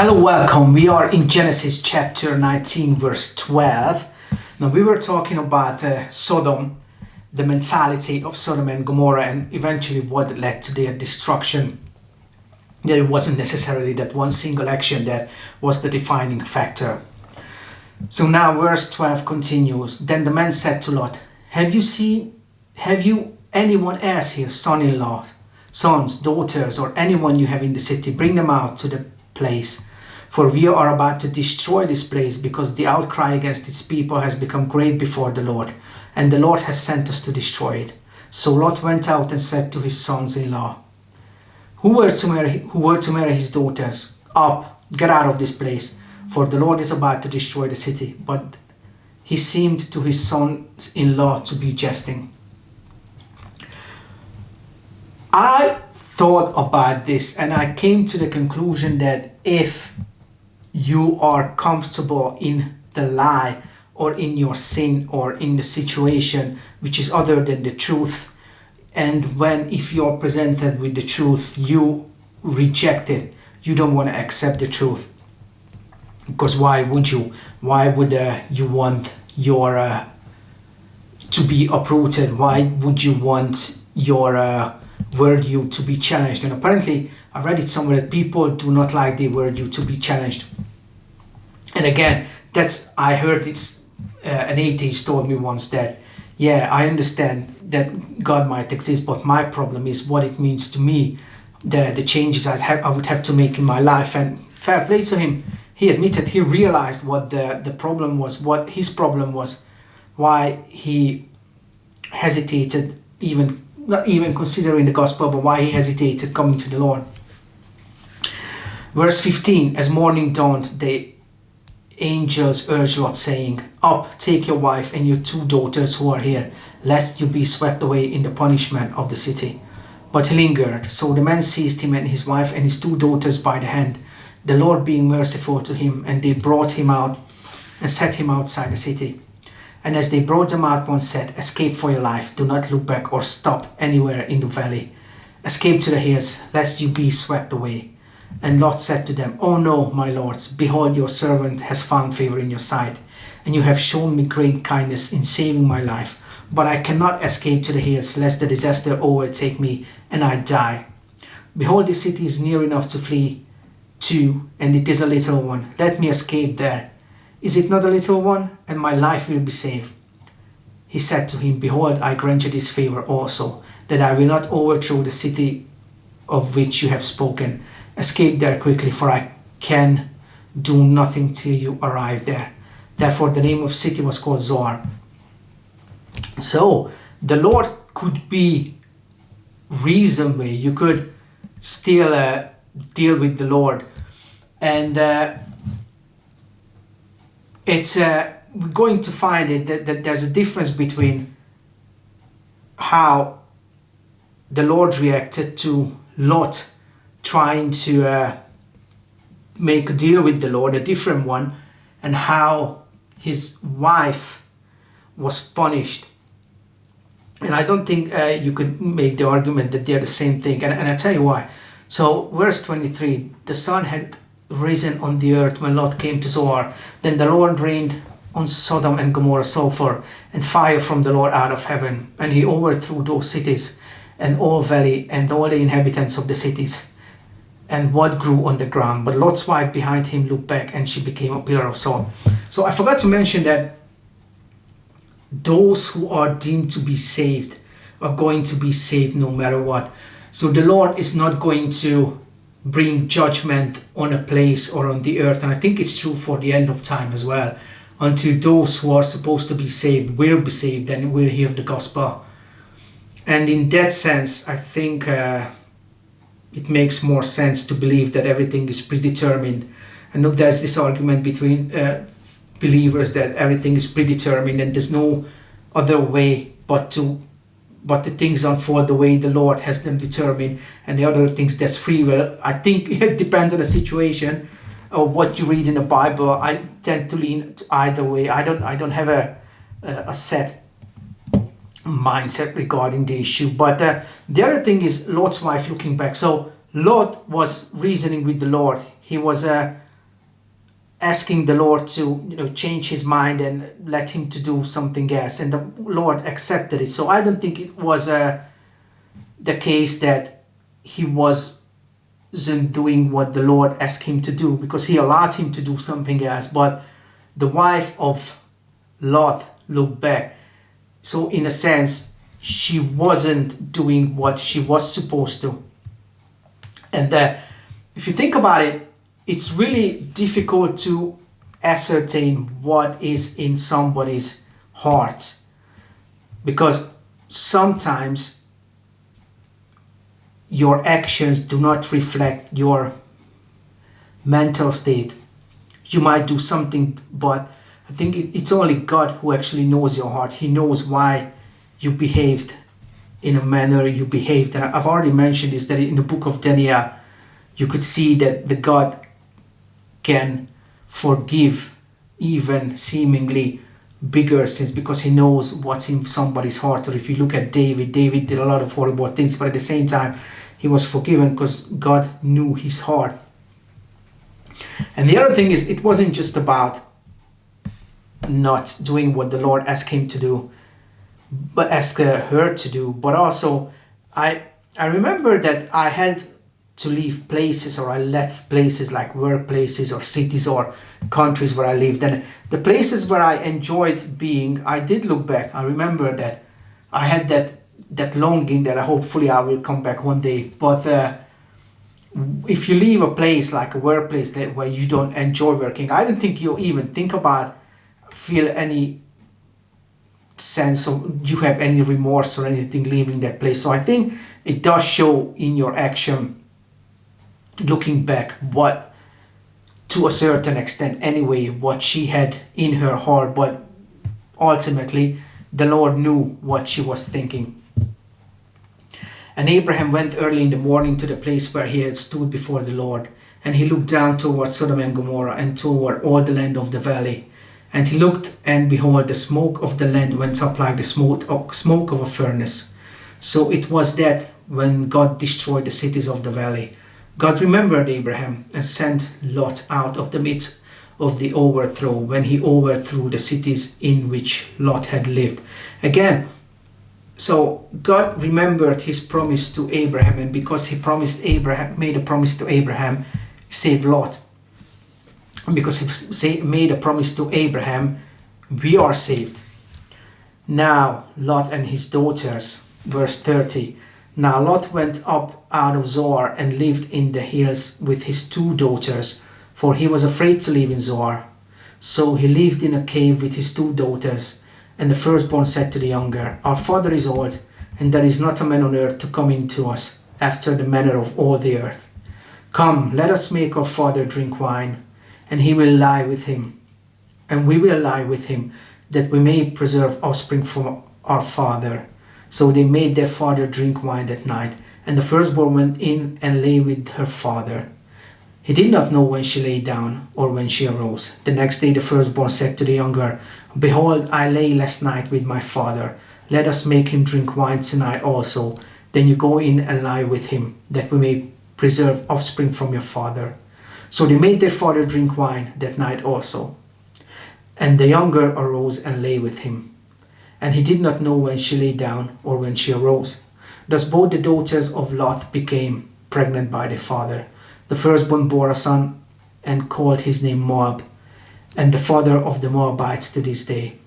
Hello, welcome. We are in Genesis chapter 19, verse 12. Now, we were talking about Sodom, the mentality of Sodom and Gomorrah, and eventually what led to their destruction. That it wasn't necessarily that one single action that was the defining factor. So now verse 12 continues. Then the man said to Lot, have you anyone else here, son-in-law, sons, daughters, or anyone you have in the city? Bring them out to the place, for we are about to destroy this place, because the outcry against its people has become great before the Lord, and the Lord has sent us to destroy it. So Lot went out and said to his sons-in-law, who were to marry his daughters, up, get out of this place, for the Lord is about to destroy the city. But he seemed to his sons-in-law to be jesting. I thought about this and I came to the conclusion that if you are comfortable in the lie or in your sin or in the situation which is other than the truth, and if you're presented with the truth, you reject it, you don't want to accept the truth. Because why would you? Why would you want your to be uprooted? Why would you want your worldview to be challenged? And apparently I read it somewhere that people do not like the worldview to be challenged. And again, I heard it's an atheist told me once that, yeah, I understand that God might exist, but my problem is what it means to me, the changes I would have to make in my life. And fair play to him, he admitted he realized what the problem was, what his problem was, why he hesitated, not even considering the gospel, but why he hesitated coming to the Lord. Verse 15, as morning dawned, the angels urged Lot, saying, up, take your wife and your two daughters who are here, lest you be swept away in the punishment of the city. But he lingered. So the man seized him and his wife and his two daughters by the hand, the Lord being merciful to him, and they brought him out and set him outside the city. And as they brought them out, one said, escape for your life, do not look back or stop anywhere in the valley. Escape to the hills, lest you be swept away. And Lot said to them, oh no, my lords, behold, your servant has found favor in your sight, and you have shown me great kindness in saving my life. But I cannot escape to the hills, lest the disaster overtake me and I die. Behold, the city is near enough to flee to, and it is a little one. Let me escape there. Is it not a little one? And my life will be saved. He said to him, behold, I grant you this favor also, that I will not overthrow the city of which you have spoken. Escape there quickly, for I can do nothing till you arrive there. Therefore the name of city was called Zoar. So the Lord could be reasonable. You could still deal with the Lord. And we're going to find it that there's a difference between how the Lord reacted to Lot trying to make a deal with the Lord, a different one, and how his wife was punished. And I don't think you could make the argument that they're the same thing. And I tell you why. So verse 23, the sun had risen on the earth when Lot came to Zoar. Then the Lord rained on Sodom and Gomorrah sulfur and fire from the Lord out of heaven. And he overthrew those cities and all valley and all the inhabitants of the cities and what grew on the ground. But Lot's wife behind him looked back, and she became a pillar of salt. So I forgot to mention that those who are deemed to be saved are going to be saved no matter what. So the Lord is not going to bring judgment on a place or on the earth. And I think it's true for the end of time as well. Until those who are supposed to be saved will be saved and will hear the gospel. And in that sense, I think it makes more sense to believe that everything is predetermined. I know there's this argument between believers that everything is predetermined and there's no other way but the things unfold the way the Lord has them determined, and the other things that's free will. I think it depends on the situation or what you read in the Bible. I tend to lean either way. I don't have a set mindset regarding the issue. But the other thing is Lot's wife looking back. So Lot was reasoning with the Lord. He was asking the Lord to, change his mind and let him to do something else, and the Lord accepted it. So I don't think it was the case that he wasn't doing what the Lord asked him to do, because he allowed him to do something else. But the wife of Lot looked back. So in a sense, she wasn't doing what she was supposed to. And if you think about it, it's really difficult to ascertain what is in somebody's heart, because sometimes your actions do not reflect your mental state. You might do something, but I think it's only God who actually knows your heart. He knows why you behaved in a manner you behaved. And I've already mentioned this, that in the book of Daniel, you could see that the God can forgive even seemingly bigger sins, because he knows what's in somebody's heart. Or if you look at David did a lot of horrible things, but at the same time he was forgiven because God knew his heart. And the other thing is, it wasn't just about not doing what the Lord asked him to do, but asked her to do, but also I remember that I had to leave places, or I left places like workplaces or cities or countries where I lived. And the places where I enjoyed being, I did look back. I remember that I had that longing that hopefully I will come back one day. But if you leave a place like a workplace where you don't enjoy working, I don't think you even think about, feel any sense of, you have any remorse or anything leaving that place. So I think it does show in your action, looking back, what, to a certain extent anyway, what she had in her heart. But ultimately the Lord knew what she was thinking. And Abraham went early in the morning to the place where he had stood before the Lord, and he looked down toward Sodom and Gomorrah and toward all the land of the valley. And he looked, and behold, the smoke of the land went up like the smoke of a furnace. So it was that when God destroyed the cities of the valley, God remembered Abraham and sent Lot out of the midst of the overthrow, when he overthrew the cities in which Lot had lived. Again, so God remembered his promise to Abraham, and because he made a promise to Abraham, he saved Lot. And because he made a promise to Abraham, we are saved. Now Lot and his daughters, verse 30. Now Lot went up out of Zoar and lived in the hills with his 2 daughters, for he was afraid to live in Zoar. So he lived in a cave with his 2 daughters. And the firstborn said to the younger, Our father is old, and there is not a man on earth to come in to us, after the manner of all the earth. Come, let us make our father drink wine, and he will lie with him, and we will lie with him, that we may preserve offspring from our father. So they made their father drink wine that night, and the firstborn went in and lay with her father. He did not know when she lay down or when she arose. The next day the firstborn said to the younger, Behold, I lay last night with my father. Let us make him drink wine tonight also. Then you go in and lie with him, that we may preserve offspring from your father. So they made their father drink wine that night also. And the younger arose and lay with him. And he did not know when she lay down or when she arose. Thus both the daughters of Lot became pregnant by their father. The firstborn bore a son and called his name Moab, and the father of the Moabites to this day.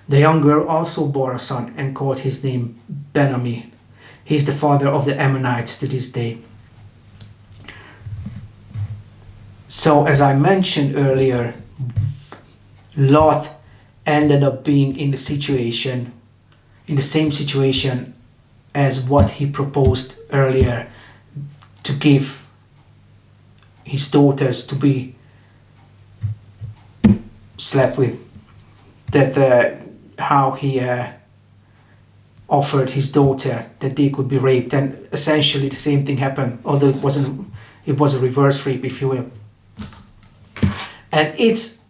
The younger also bore a son and called his name Ben-Ammi. He is the father of the Ammonites to this day. So as I mentioned earlier, Lot ended up being in the same situation as what he proposed earlier, to give his daughters to be slept with. How he offered his daughter that they could be raped, and essentially the same thing happened, although it was a reverse rape, if you will. And it's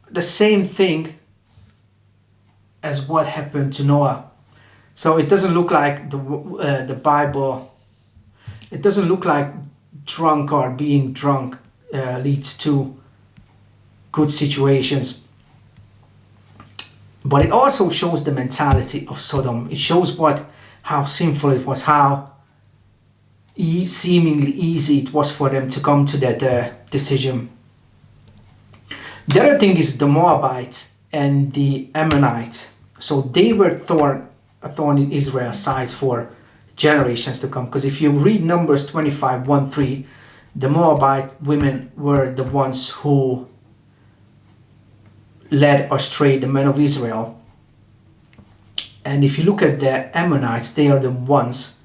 the same thing as what happened to Noah. So it doesn't look like the Bible, it doesn't look like drunk or being drunk leads to good situations. But it also shows the mentality of Sodom. It shows how sinful it was, how seemingly easy it was for them to come to that decision. The other thing is the Moabites and the Ammonites. So they were a thorn in Israel's sides for generations to come. Because if you read Numbers 25, 1-3, the Moabite women were the ones who led astray the men of Israel. And if you look at the Ammonites, they are the ones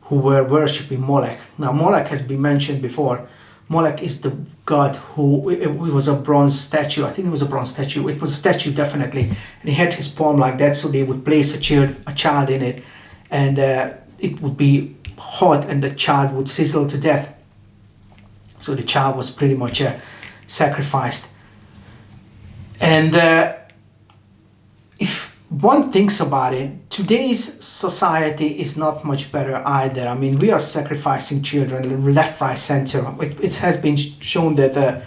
who were worshipping Molech. Now Molech has been mentioned before. Molech is the god who, it was a bronze statue. I think it was a bronze statue. It was a statue, definitely. And he had his palm like that, so they would place a child in it. And it would be hot and the child would sizzle to death. So the child was pretty much sacrificed. And if one thinks about it, today's society is not much better either. I mean, we are sacrificing children left, right, center. It has been shown that,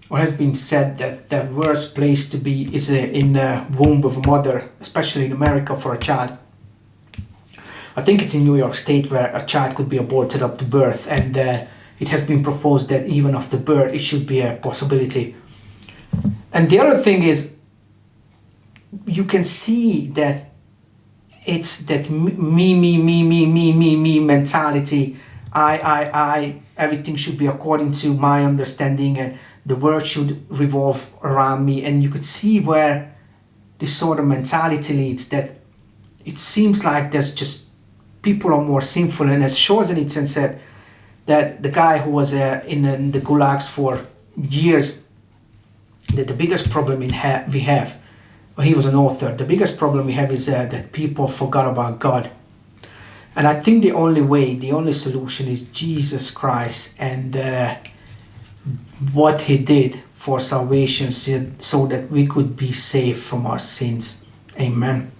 or has been said that the worst place to be is in the womb of a mother, especially in America, for a child. I think it's in New York State where a child could be aborted up to birth, and it has been proposed that even after birth it should be a possibility. And the other thing is, you can see that it's that me mentality. I, everything should be according to my understanding, and the world should revolve around me. And you could see where this sort of mentality leads, that it seems like there's just people are more sinful. And as Solzhenitsyn said, that the guy who was in the gulags for years, that the biggest problem we have, well, he was an author, the biggest problem we have is that people forgot about God. And I think the only way, the only solution is Jesus Christ and what he did for salvation, so that we could be saved from our sins. Amen.